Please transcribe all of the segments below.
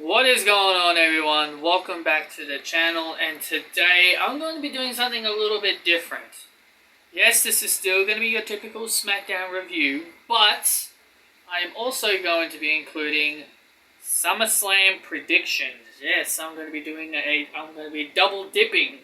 What is going on, everyone? Welcome back to the channel, and today I'm going to be doing something a little bit different. Yes, this is still going to be your typical Smackdown review, but I am also going to be including Summerslam predictions. Yes, I'm going to be double dipping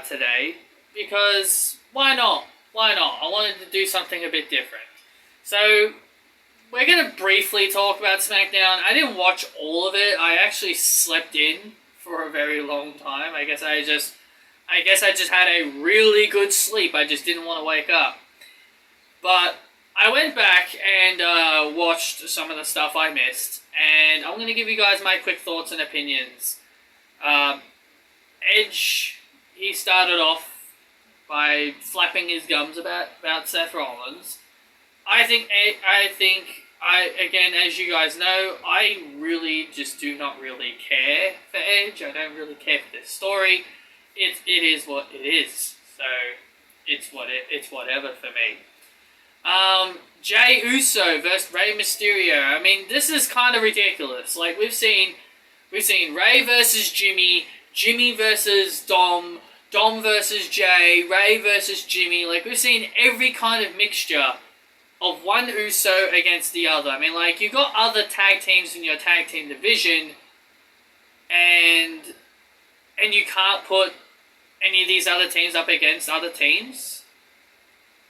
today, because why not? Why not? I wanted to do something a bit different. So we're going to briefly talk about Smackdown. I didn't watch all of it. I actually slept in for a very long time. I guess I just had a really good sleep. I just didn't want to wake up. But I went back and watched some of the stuff I missed, and I'm going to give you guys my quick thoughts and opinions. Edge, he started off by flapping his gums about Seth Rollins. Again, as you guys know, I really just do not really care for Edge. I don't really care for this story. It is what it is. So it's whatever for me. Jey Uso versus Rey Mysterio. I mean, this is kind of ridiculous. Like we've seen Rey versus Jimmy, Jimmy versus Dom, Dom versus Jey, Rey versus Jimmy. Like we've seen every kind of mixture of one Uso against the other. I mean, like, you got other tag teams in your tag team division, and you can't put any of these other teams up against other teams.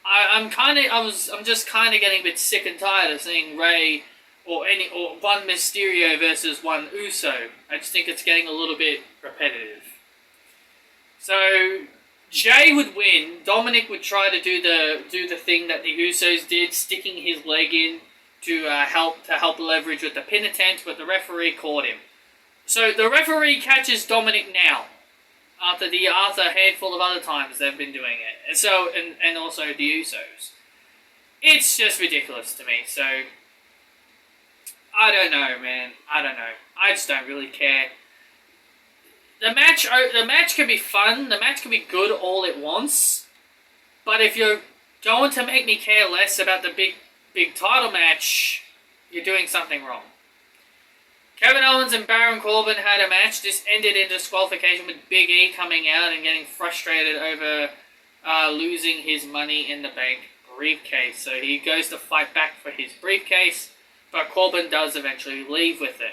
I'm just kind of getting a bit sick and tired of seeing Rey or one Mysterio versus one Uso. I just think it's getting a little bit repetitive. So Jey would win. Dominic would try to do the thing that the Usos did, sticking his leg in to help leverage with the pin attempt, but the referee caught him. So the referee catches Dominic now, after a handful of other times they've been doing it, and also the Usos. It's just ridiculous to me. So I don't know, man. I don't know. I just don't really care. The match can be fun, the match can be good all at once, but if you're going to make me care less about the big title match, you're doing something wrong. Kevin Owens and Baron Corbin had a match. This ended in disqualification with Big E coming out and getting frustrated over losing his Money in the Bank briefcase. So he goes to fight back for his briefcase, but Corbin does eventually leave with it.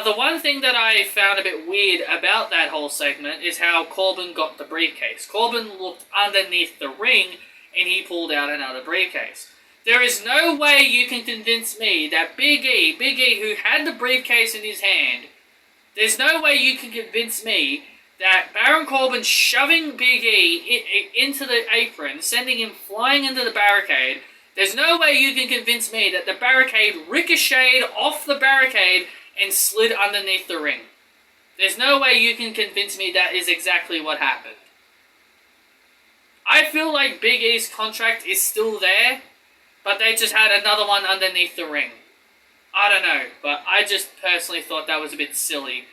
The one thing that I found a bit weird about that whole segment is how Corbin got the briefcase. Corbin looked underneath the ring and he pulled out another briefcase. There is no way you can convince me that Big E who had the briefcase in his hand, there's no way you can convince me that Baron Corbin shoving Big E into the apron, sending him flying into the barricade, there's no way you can convince me that the barricade ricocheted off the barricade and slid underneath the ring. There's no way you can convince me that is exactly what happened. I feel like Big E's contract is still there, but they just had another one underneath the ring. I don't know, but I just personally thought that was a bit silly.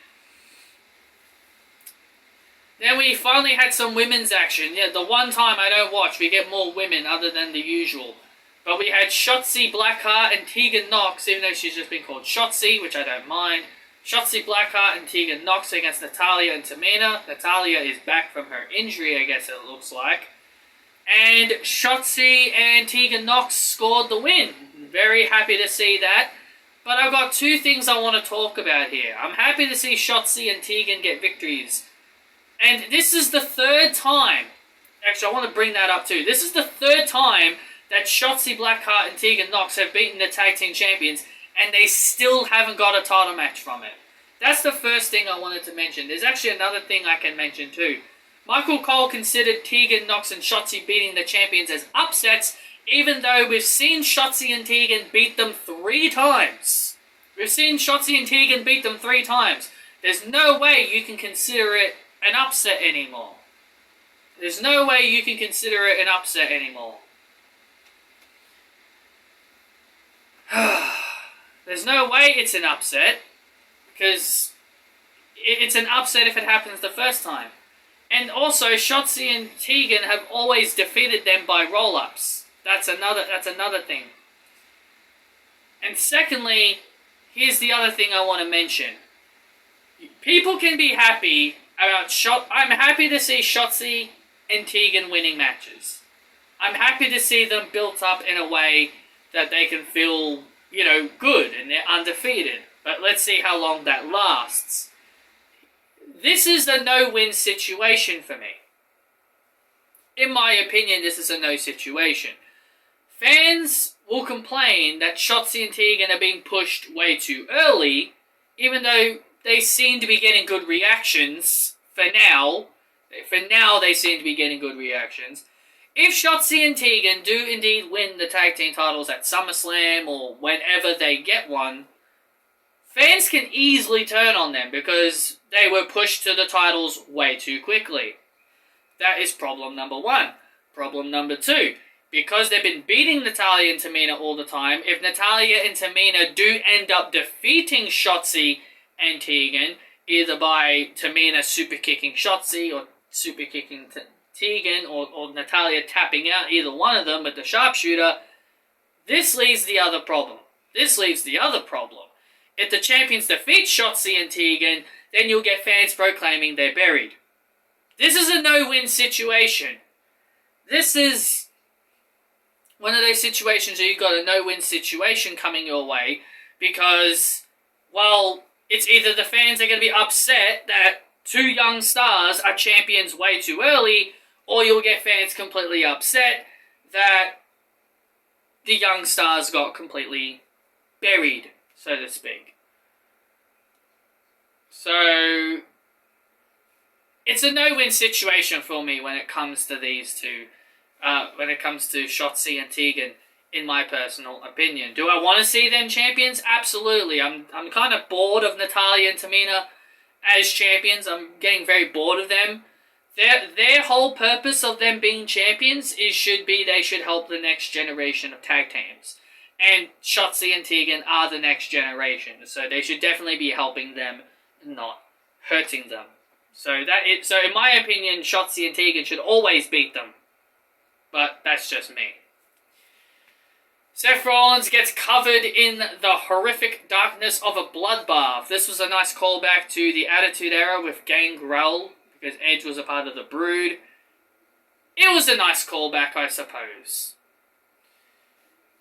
Then we finally had some women's action. Yeah, the one time I don't watch, we get more women other than the usual. But we had Shotzi Blackheart and Tegan Nox, even though she's just been called Shotzi, which I don't mind. Shotzi Blackheart and Tegan Nox against Natalya and Tamina. Natalya is back from her injury, I guess it looks like. And Shotzi and Tegan Nox scored the win. Very happy to see that. But I've got two things I want to talk about here. I'm happy to see Shotzi and Tegan get victories. And this is the third time. Actually, I want to bring that up too. This is the third time that Shotzi Blackheart and Tegan Nox have beaten the tag team champions, and they still haven't got a title match from it. That's the first thing I wanted to mention. There's actually another thing I can mention too. Michael Cole considered Tegan Nox and Shotzi beating the champions as upsets, even though we've seen Shotzi and Tegan beat them 3 times. We've seen Shotzi and Tegan beat them 3 times. There's no way you can consider it an upset anymore. There's no way you can consider it an upset anymore. There's no way it's an upset, because it's an upset if it happens the first time. And also, Shotzi and Tegan have always defeated them by roll-ups. That's another thing. And secondly, here's the other thing I want to mention. People can be happy about I'm happy to see Shotzi and Tegan winning matches. I'm happy to see them built up in a way that they can feel, good and they're undefeated. But let's see how long that lasts. This is a no-win situation for me. In my opinion, this is a no situation. Fans will complain that Shotzi and Tegan are being pushed way too early, even though they seem to be getting good reactions for now. For now, they seem to be getting good reactions. If Shotzi and Tegan do indeed win the tag team titles at SummerSlam or whenever they get one, fans can easily turn on them because they were pushed to the titles way too quickly. That is problem number one. Problem number two. Because they've been beating Natalya and Tamina all the time, if Natalya and Tamina do end up defeating Shotzi and Tegan, either by Tamina super kicking Shotzi or super kicking Tegan or Natalya tapping out either one of them with the sharpshooter, this leaves the other problem. If the champions defeat Shotzi and Tegan, then you'll get fans proclaiming they're buried. This is a no-win situation. This is one of those situations where you've got a no-win situation coming your way because, well, it's either the fans are going to be upset that two young stars are champions way too early, or you'll get fans completely upset that the young stars got completely buried, so to speak. So, it's a no-win situation for me when it comes to these two. When it comes to Shotzi and Tegan, in my personal opinion. Do I want to see them champions? Absolutely. I'm kind of bored of Natalya and Tamina as champions. I'm getting very bored of them. Their whole purpose of them being champions should be they should help the next generation of tag teams. And Shotzi and Tegan are the next generation, so they should definitely be helping them, not hurting them. So in my opinion, Shotzi and Tegan should always beat them. But that's just me. Seth Rollins gets covered in the horrific darkness of a bloodbath. This was a nice callback to the Attitude Era with Gangrel, because Edge was a part of the Brood. It was a nice callback, I suppose.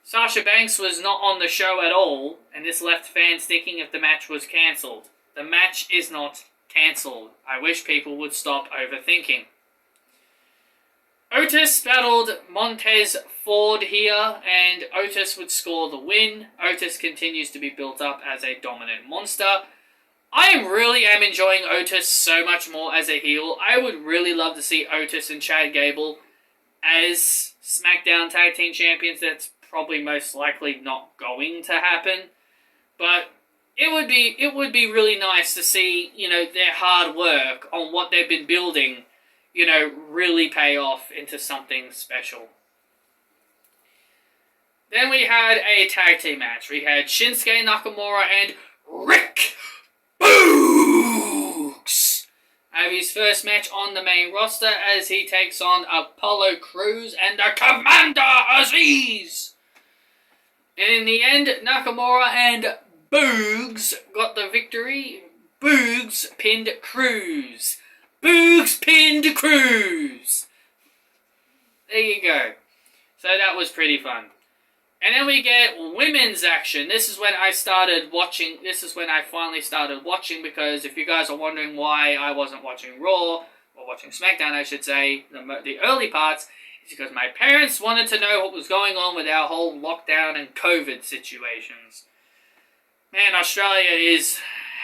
Sasha Banks was not on the show at all, and this left fans thinking if the match was cancelled. The match is not cancelled. I wish people would stop overthinking. Otis battled Montez Ford here, and Otis would score the win. Otis continues to be built up as a dominant monster. I really am enjoying Otis so much more as a heel. I would really love to see Otis and Chad Gable as SmackDown Tag Team Champions. That's probably most likely not going to happen. But it would be really nice to see, their hard work on what they've been building, really pay off into something special. Then we had a tag team match. We had Shinsuke Nakamura and Rick Boogs have his first match on the main roster as he takes on Apollo Crews and the Commander Aziz. And in the end, Nakamura and Boogs got the victory. Boogs pinned Crews. Boogs pinned Crews. There you go. So that was pretty fun. And then we get women's action. This is when I started watching. This is when I finally started watching, because if you guys are wondering why I wasn't watching Raw, or watching SmackDown I should say, the early parts, is because my parents wanted to know what was going on with our whole lockdown and COVID situations. Man, Australia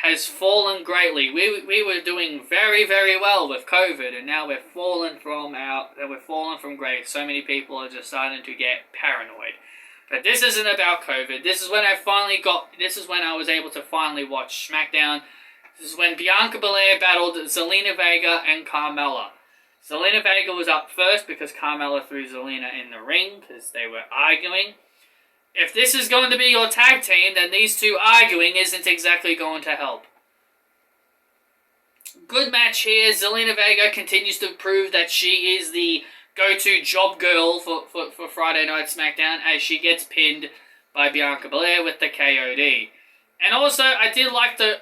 has fallen greatly. We were doing very, very well with COVID, and now we're fallen from grace. So many people are just starting to get paranoid. But this isn't about COVID. This is when I was able to finally watch SmackDown. This is when Bianca Belair battled Zelina Vega and Carmella. Zelina Vega was up first because Carmella threw Zelina in the ring because they were arguing. If this is going to be your tag team, then these two arguing isn't exactly going to help. Good match here. Zelina Vega continues to prove that she is the go-to job girl for Friday Night SmackDown as she gets pinned by Bianca Belair with the KOD. And also, I did like the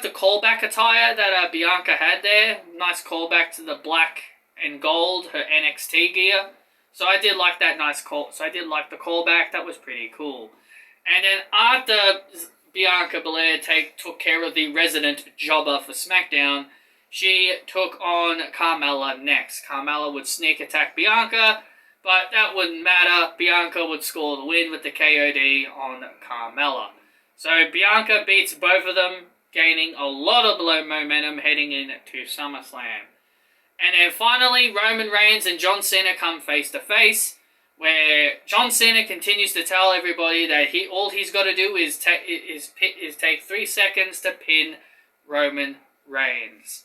callback attire that Bianca had there. Nice callback to the black and gold, her NXT gear. So I did like that So I did like the callback. That was pretty cool. And then after Bianca Belair took care of the resident jobber for SmackDown, she took on Carmella next. Carmella would sneak attack Bianca, but that wouldn't matter. Bianca would score the win with the KOD on Carmella. So Bianca beats both of them, gaining a lot of momentum heading into SummerSlam. And then finally, Roman Reigns and John Cena come face to face, where John Cena continues to tell everybody that all he's got to do is take 3 seconds to pin Roman Reigns.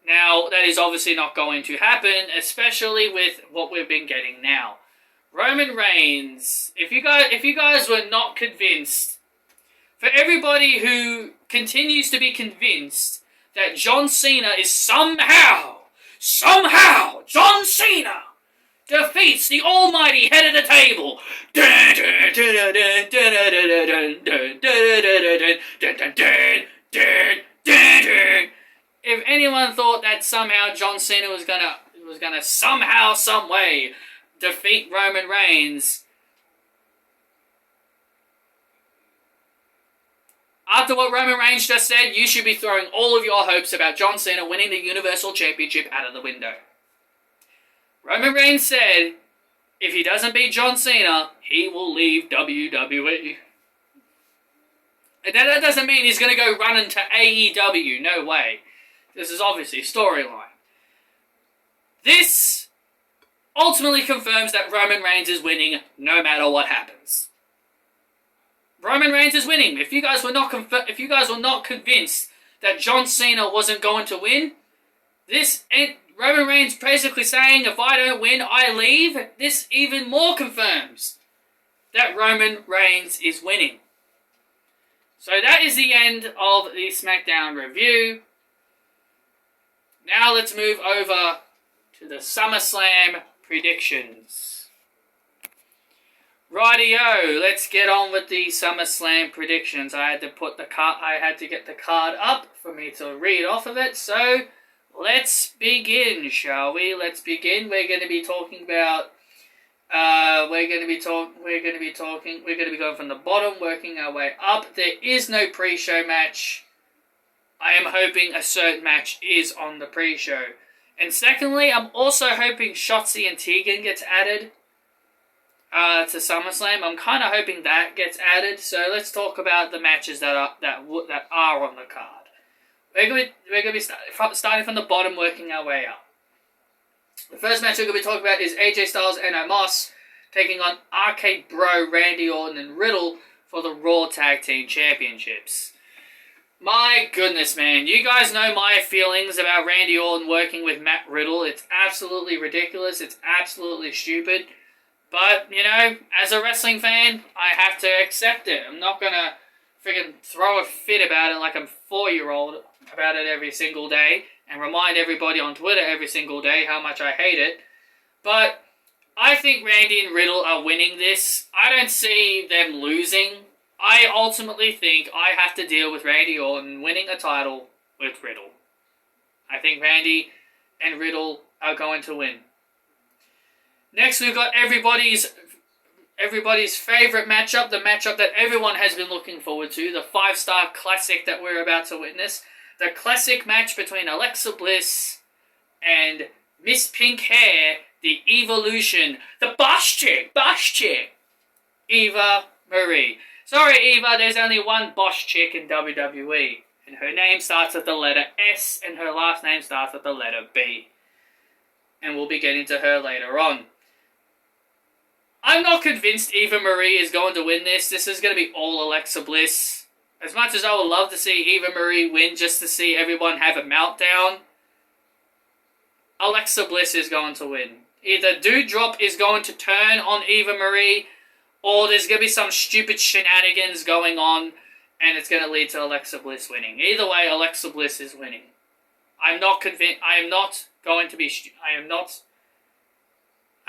Now, that is obviously not going to happen, especially with what we've been getting now. Roman Reigns, if you guys were not convinced, for everybody who continues to be convinced that John Cena is somehow, John Cena defeats the almighty head of the table. If anyone thought that somehow John Cena was gonna somehow, some way defeat Roman Reigns, after what Roman Reigns just said, you should be throwing all of your hopes about John Cena winning the Universal Championship out of the window. Roman Reigns said, if he doesn't beat John Cena, he will leave WWE. And that doesn't mean he's going to go run into AEW, no way. This is obviously storyline. This ultimately confirms that Roman Reigns is winning no matter what happens. Roman Reigns is winning. If you guys were not convinced that John Cena wasn't going to win, Roman Reigns basically saying, if I don't win, I leave. This even more confirms that Roman Reigns is winning. So that is the end of the SmackDown review. Now let's move over to the SummerSlam predictions. Rightio, let's get on with the SummerSlam predictions. I had to get the card up for me to read off of it. So let's begin, shall we? Let's begin. We're going to be talking about. We're going to be going from the bottom, working our way up. There is no pre-show match. I am hoping a certain match is on the pre-show. And secondly, I'm also hoping Shotzi and Tegan gets added to SummerSlam. I'm kind of hoping that gets added. So let's talk about the matches that are on the card. We're going to be starting from the bottom, working our way up. The first match we're going to be talking about is AJ Styles and Omos taking on Arcade Bro, Randy Orton, and Riddle for the Raw Tag Team Championships. My goodness, man. You guys know my feelings about Randy Orton working with Matt Riddle. It's absolutely ridiculous. It's absolutely stupid. But, you know, as a wrestling fan, I have to accept it. I'm not going to freaking throw a fit about it like I'm 4-year-old about it every single day and remind everybody on Twitter every single day how much I hate it. But I think Randy and Riddle are winning this. I don't see them losing. I ultimately think I have to deal with Randy Orton winning a title with Riddle. I think Randy and Riddle are going to win. Next, we've got everybody's favorite matchup, the matchup that everyone has been looking forward to, the 5-star classic that we're about to witness. The classic match between Alexa Bliss and Miss Pink Hair, the Evolution, the boss chick, Eva Marie. Sorry, Eva, there's only one boss chick in WWE, and her name starts with the letter S, and her last name starts with the letter B. And we'll be getting to her later on. I'm not convinced Eva Marie is going to win this. This is going to be all Alexa Bliss. As much as I would love to see Eva Marie win just to see everyone have a meltdown, Alexa Bliss is going to win. Either Doudrop is going to turn on Eva Marie, or there's going to be some stupid shenanigans going on, and it's going to lead to Alexa Bliss winning. Either way, Alexa Bliss is winning. I'm not convinced. I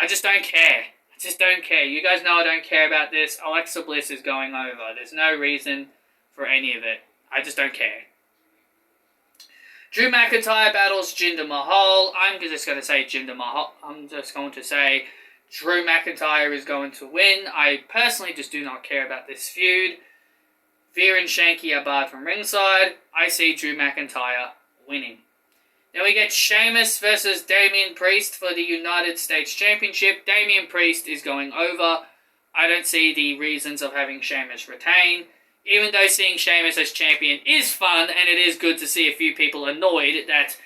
just don't care. I just don't care. You guys know I don't care about this. Alexa Bliss is going over. There's no reason for any of it. I just don't care. Drew McIntyre battles Jinder Mahal. I'm just going to say Jinder Mahal. I'm just going to say Drew McIntyre is going to win. I personally just do not care about this feud. Veer and Shanky are barred from ringside. I see Drew McIntyre winning. Then we get Sheamus versus Damian Priest for the United States Championship. Damian Priest is going over. I don't see the reasons of having Sheamus retain. Even though seeing Sheamus as champion is fun, and it is good to see a few people annoyed that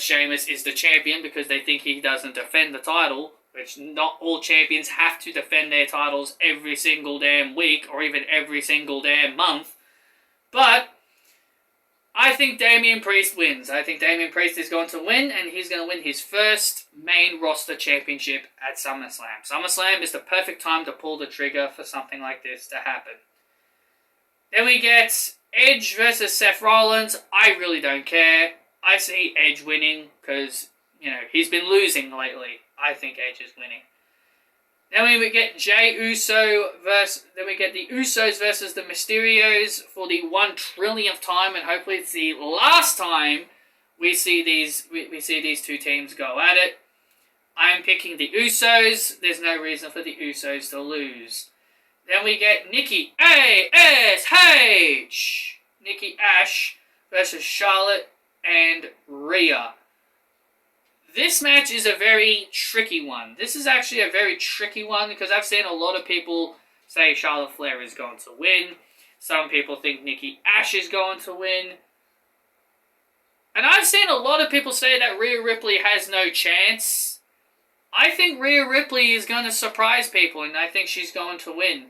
Sheamus is the champion because they think he doesn't defend the title, which not all champions have to defend their titles every single damn week or even every single damn month. But I think Damian Priest wins. I think Damian Priest is going to win, and he's going to win his first main roster championship at SummerSlam. SummerSlam is the perfect time to pull the trigger for something like this to happen. Then we get Edge versus Seth Rollins. I really don't care. I see Edge winning because, he's been losing lately. I think Edge is winning. Then we get the Usos versus the Mysterios for the 1 trillionth time, and hopefully it's the last time we see these two teams go at it. I'm picking the Usos. There's no reason for the Usos to lose. Then we get Nikki A.S.H. Nikki Ash versus Charlotte and Rhea. This match is a very tricky one. This is actually a very tricky one because I've seen a lot of people say Charlotte Flair is going to win. Some people think Nikki Ash is going to win. And I've seen a lot of people say that Rhea Ripley has no chance. I think Rhea Ripley is going to surprise people, and I think she's going to win.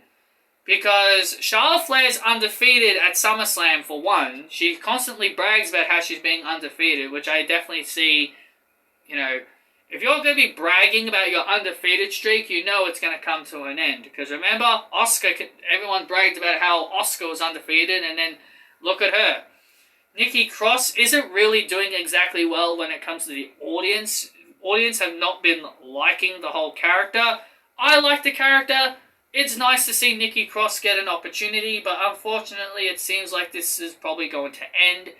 Because Charlotte Flair's undefeated at SummerSlam, for one. She constantly brags about how she's being undefeated, which I definitely see, if you're going to be bragging about your undefeated streak, it's going to come to an end. Because remember, everyone bragged about how Asuka was undefeated, and then look at her. Nikki Cross isn't really doing exactly well when it comes to the audience. Audience have not been liking the whole character. I like the character. It's nice to see Nikki Cross get an opportunity, but unfortunately it seems like this is probably going to end.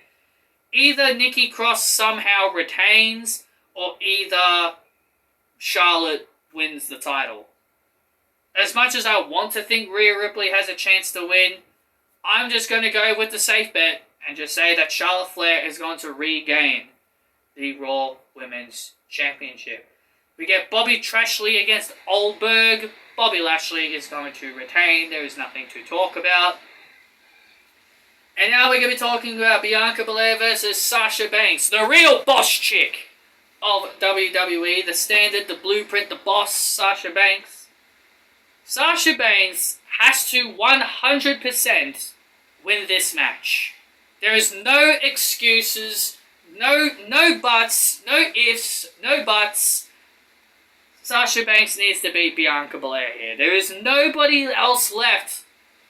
Either Nikki Cross somehow retains, or either Charlotte wins the title. As much as I want to think Rhea Ripley has a chance to win, I'm just going to go with the safe bet and just say that Charlotte Flair is going to regain the Raw Women's Championship. We get Bobby Lashley against Goldberg. Bobby Lashley is going to retain. There is nothing to talk about. And now we're going to be talking about Bianca Belair versus Sasha Banks, the real boss chick of WWE, the standard, the blueprint, the boss, Sasha Banks. Sasha Banks has to 100% win this match. There is no excuses, no buts, no ifs, no buts. Sasha Banks needs to beat Bianca Belair here. There is nobody else left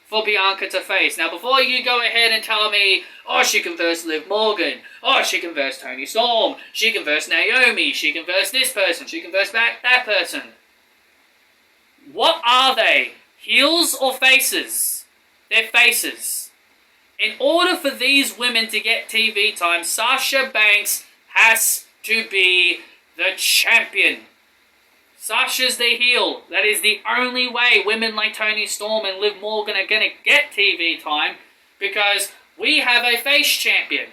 for Bianca to face. Now, before you go ahead and tell me, she can verse Liv Morgan, she can verse Toni Storm, she can verse Naomi, she can verse this person, she can verse that person. What are they? Heels or faces? They're faces. In order for these women to get TV time, Sasha Banks has to be the champion. Sasha's the heel. That is the only way women like Toni Storm and Liv Morgan are going to get TV time, because we have a face champion.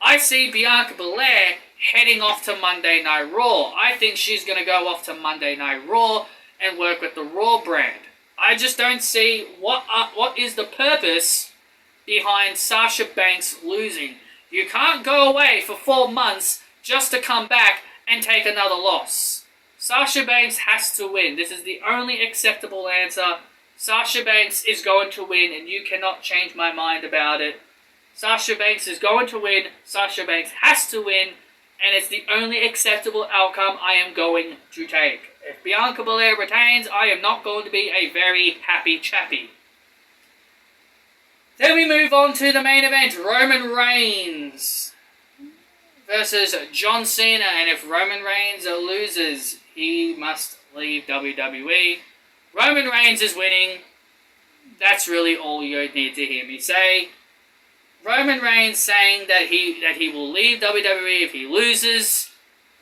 I see Bianca Belair heading off to Monday Night Raw. I think she's going to go off to Monday Night Raw and work with the Raw brand. I just don't see what is the purpose behind Sasha Banks losing. You can't go away for 4 months just to come back and take another loss. Sasha Banks has to win. This is the only acceptable answer. Sasha Banks is going to win, and you cannot change my mind about it. Sasha Banks is going to win. Sasha Banks has to win, and it's the only acceptable outcome I am going to take. If Bianca Belair retains, I am not going to be a very happy chappy. Then we move on to the main event, Roman Reigns versus John Cena, and if Roman Reigns loses, he must leave WWE. Roman Reigns is winning. That's really all you need to hear me say. Roman Reigns saying that he will leave WWE if he loses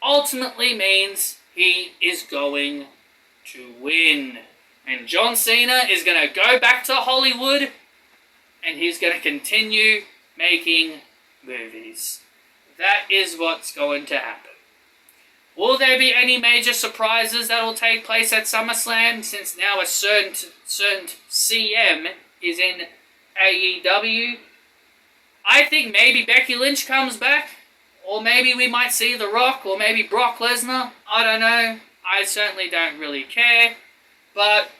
ultimately means he is going to win. And John Cena is going to go back to Hollywood and he's going to continue making movies. That is what's going to happen. Will there be any major surprises that will take place at SummerSlam, since now a certain CM is in AEW? I think maybe Becky Lynch comes back, or maybe we might see The Rock, or maybe Brock Lesnar. I don't know. I certainly don't really care. But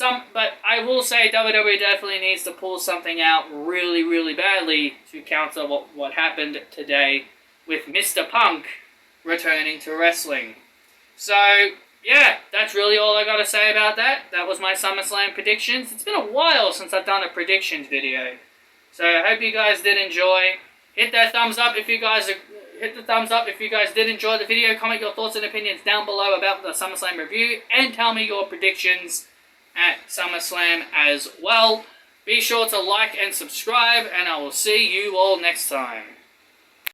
I will say WWE definitely needs to pull something out really, really badly to counter what happened today with Mr. Punk returning to wrestling. So, yeah, that's really all I gotta say about that. That was my SummerSlam predictions. It's been a while since I've done a predictions video. So, I hope you guys did enjoy. Hit that thumbs up if you guys did enjoy the video. Comment your thoughts and opinions down below about the SummerSlam review, and tell me your predictions at SummerSlam as well. Be sure to like and subscribe, and I will see you all next time.